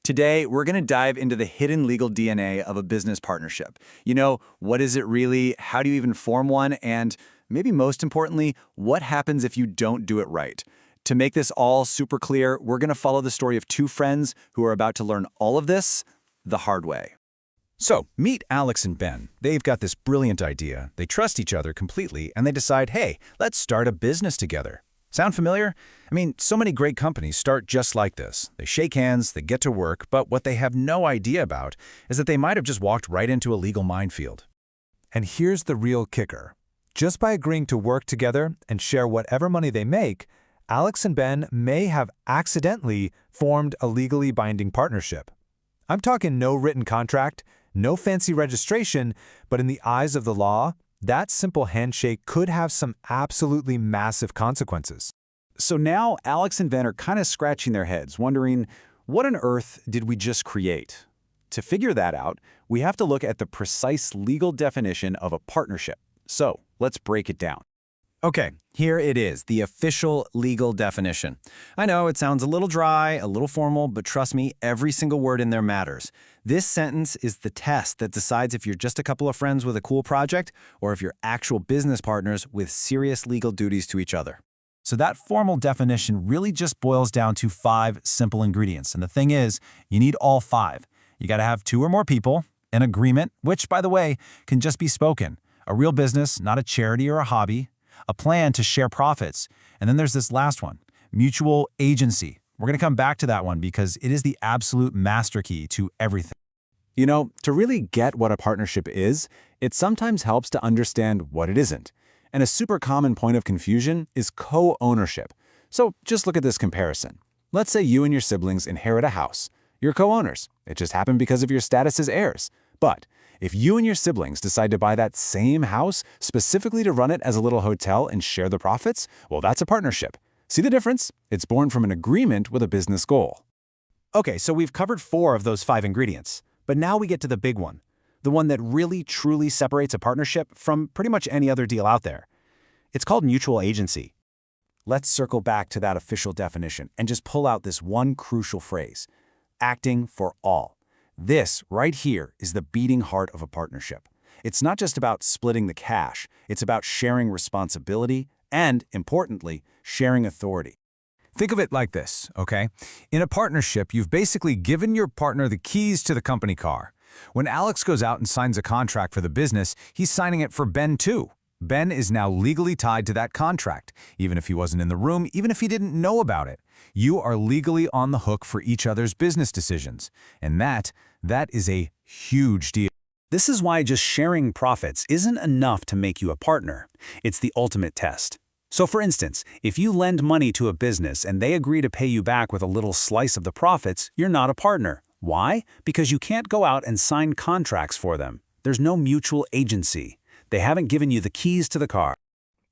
Today, we're going to dive into the hidden legal DNA of a business partnership. What is it really? How do you even form one? And maybe most importantly, what happens if you don't do it right? To make this all super clear, we're going to follow the story of two friends who are about to learn all of this the hard way. So, meet Alex and Ben. They've got this brilliant idea. They trust each other completely, and they decide, hey, let's start a business together. Sound familiar? I mean, so many great companies start just like this. They shake hands, they get to work, but what they have no idea about is that they might have just walked right into a legal minefield. And here's the real kicker. Just by agreeing to work together and share whatever money they make, Alex and Ben may have accidentally formed a legally binding partnership. I'm talking no written contract, no fancy registration, but in the eyes of the law, that simple handshake could have some absolutely massive consequences. So now Alex and Ben are kind of scratching their heads, wondering, what on earth did we just create? To figure that out, we have to look at the precise legal definition of a partnership. So let's break it down. Okay, here it is, the official legal definition. I know it sounds a little dry, a little formal, but trust me, every single word in there matters. This sentence is the test that decides if you're just a couple of friends with a cool project or if you're actual business partners with serious legal duties to each other. So that formal definition really just boils down to 5 simple ingredients. And the thing is, you need all 5. You got to have 2 or more people, an agreement, which, by the way, can just be spoken, a real business, not a charity or a hobby, a plan to share profits, and then there's this last one, mutual agency. We're going to come back to that one because it is the absolute master key to everything. To really get what a partnership is, it sometimes helps to understand what it isn't. And a super common point of confusion is co-ownership. So just look at this comparison. Let's say you and your siblings inherit a house. You're co-owners. It just happened because of your status as heirs. But if you and your siblings decide to buy that same house specifically to run it as a little hotel and share the profits, well, that's a partnership. See the difference? It's born from an agreement with a business goal. Okay, so we've covered 4 of those 5 ingredients, but now we get to the big one, the one that really truly separates a partnership from pretty much any other deal out there. It's called mutual agency. Let's circle back to that official definition and just pull out this one crucial phrase, acting for all. This, right here, is the beating heart of a partnership. It's not just about splitting the cash, it's about sharing responsibility and, importantly, sharing authority. Think of it like this, okay? In a partnership, you've basically given your partner the keys to the company car. When Alex goes out and signs a contract for the business, he's signing it for Ben too. Ben is now legally tied to that contract, even if he wasn't in the room, even if he didn't know about it. You are legally on the hook for each other's business decisions, and that is a huge deal. This is why just sharing profits isn't enough to make you a partner. It's the ultimate test. So for instance, if you lend money to a business and they agree to pay you back with a little slice of the profits, you're not a partner. Why? Because you can't go out and sign contracts for them. There's no mutual agency. They haven't given you the keys to the car.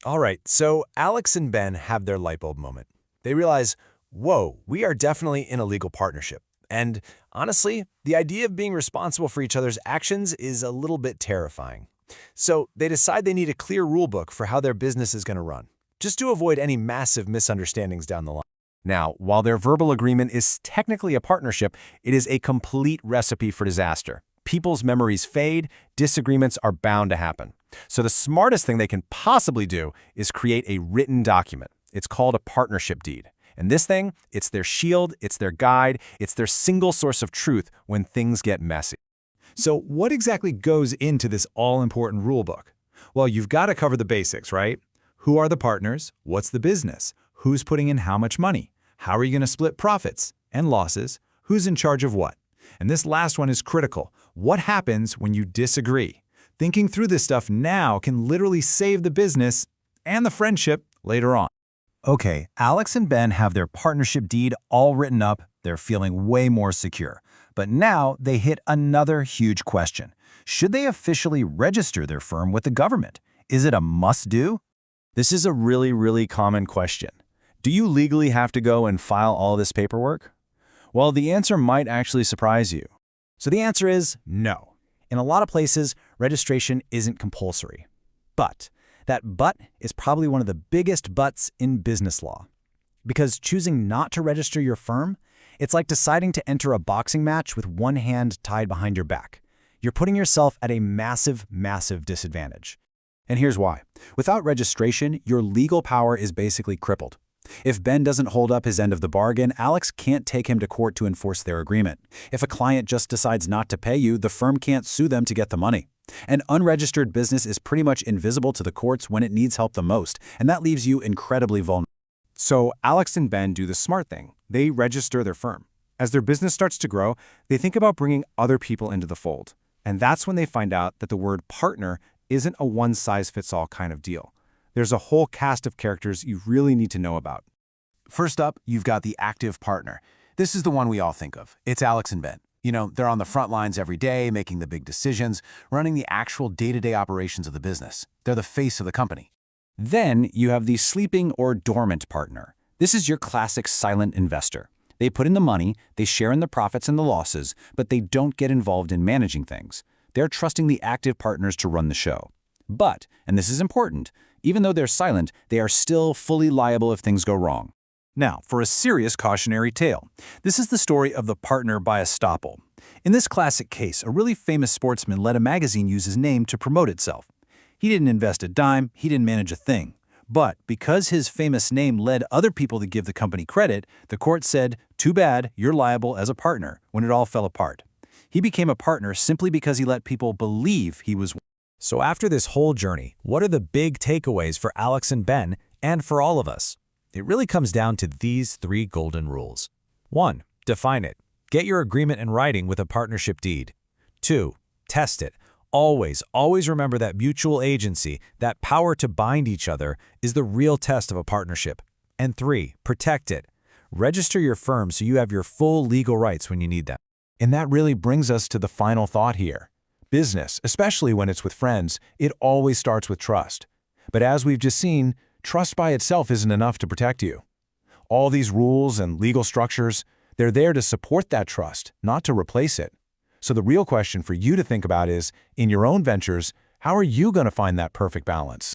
All right, so Alex and Ben have their light bulb moment. They realize, whoa, we are definitely in a legal partnership. And honestly, the idea of being responsible for each other's actions is a little bit terrifying. So they decide they need a clear rule book for how their business is going to run, just to avoid any massive misunderstandings down the line. Now, while their verbal agreement is technically a partnership, it is a complete recipe for disaster. People's memories fade, disagreements are bound to happen. So the smartest thing they can possibly do is create a written document. It's called a partnership deed. And this thing, it's their shield, it's their guide, it's their single source of truth when things get messy. So what exactly goes into this all-important rulebook? Well, you've got to cover the basics, right? Who are the partners? What's the business? Who's putting in how much money? How are you going to split profits and losses? Who's in charge of what? And this last one is critical. What happens when you disagree? Thinking through this stuff now can literally save the business and the friendship later on. Okay, Alex and Ben have their partnership deed all written up. They're feeling way more secure. But now they hit another huge question. Should they officially register their firm with the government? Is it a must-do? This is a really common question. Do you legally have to go and file all this paperwork? Well, the answer might actually surprise you. So the answer is no. In a lot of places, registration isn't compulsory. But that but is probably one of the biggest buts in business law. Because choosing not to register your firm, It's like deciding to enter a boxing match with one hand tied behind your back. You're putting yourself at a massive, massive disadvantage. And here's why. Without registration, your legal power is basically crippled. If Ben doesn't hold up his end of the bargain, Alex can't take him to court to enforce their agreement. If a client just decides not to pay you, the firm can't sue them to get the money. An unregistered business is pretty much invisible to the courts when it needs help the most, and that leaves you incredibly vulnerable. So Alex and Ben do the smart thing. They register their firm. As their business starts to grow, they think about bringing other people into the fold. And that's when they find out that the word partner isn't a one-size-fits-all kind of deal. There's a whole cast of characters you really need to know about. First up, you've got the active partner. This is the one we all think of. It's Alex and Ben. You know, they're on the front lines every day, making the big decisions, running the actual day-to-day operations of the business. They're the face of the company. Then you have the sleeping or dormant partner. This is your classic silent investor. They put in the money, they share in the profits and the losses, but they don't get involved in managing things. They're trusting the active partners to run the show. But, and this is important, even though they're silent, they are still fully liable if things go wrong. Now, for a serious cautionary tale. This is the story of the partner by estoppel. In this classic case, a really famous sportsman let a magazine use his name to promote itself. He didn't invest a dime, he didn't manage a thing. But because his famous name led other people to give the company credit, the court said, "Too bad, you're liable as a partner," when it all fell apart. He became a partner simply because he let people believe he was one. So after this whole journey, what are the big takeaways for Alex and Ben and for all of us? It really comes down to these 3 golden rules. 1. Define it. Get your agreement in writing with a partnership deed. 2. Test it. Always remember that mutual agency, that power to bind each other, is the real test of a partnership. And 3. Protect it. Register your firm so you have your full legal rights when you need them. And that really brings us to the final thought here. Business, especially when it's with friends, it always starts with trust. But as we've just seen, trust by itself isn't enough to protect you. All these rules and legal structures, they're there to support that trust, not to replace it. So the real question for you to think about is, in your own ventures, how are you going to find that perfect balance?